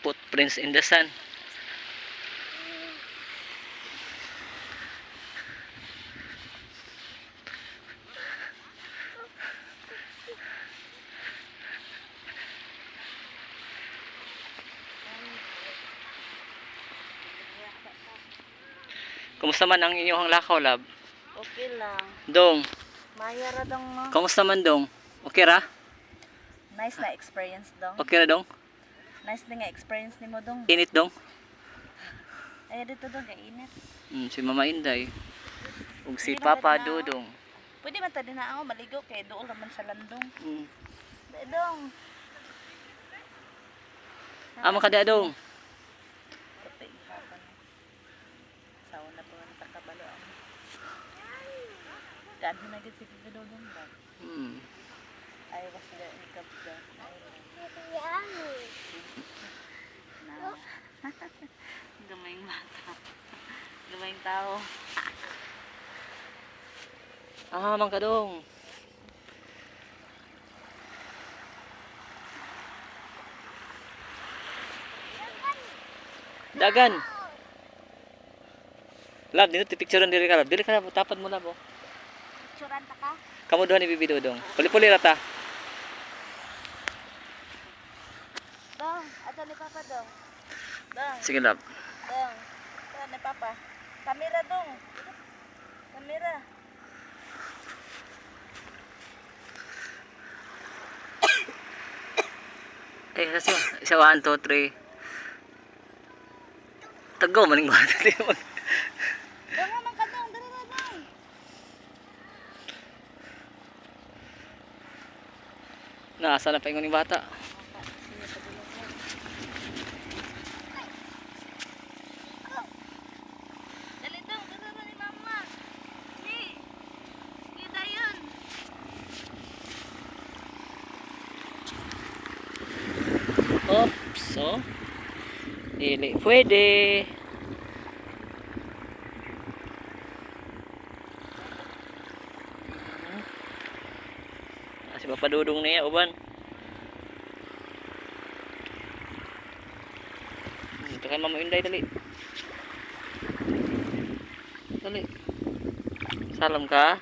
footprints in the sand. Kumusta man ang inyong lakaw, lab? Okay lang. Dong, Maya ra dong no. kumusta man dong? Okay ra? Nice na experience dong. Okay ra dong? Nice na nga experience nimo dong. Init dong? Ay dito dong kay init. Si Mama Inday. Ug si Hindi man Papa tadina, Dudong. Pwede man ta din na ako maligo kay dool naman sa landong. Mm. Dong. Amo ka da dong. Puti hapon. Sauna pa man takabalo ang. Kan na gid si dong ba. I was there in Kabda. Gamayng bata. Gamayng tao. Man ka dong. Dagan. Lab, dito pipicturean diri ka lab. Dili ka na tapad mo lab oh. Picturean ta ka? Kamu duha ni Bibi Dudong. Puli-puli rata. Dong, ato ni Papa dong. Dong, Sige lab. dong. Ato ni Papa. Kamera dong. Kamera. Kasi isa 1 2 3. Tagaw maning bata di mo. Dong man ka dong, dali na dong. Naasa na pa yung bata. Dali dong, dali na ni Mama. Ni. Ni dayon. Oops, oh. Dili pwede. Si Papa Dudong niya uban. Ito kay Mama Inday dali. Dali. Salam ka.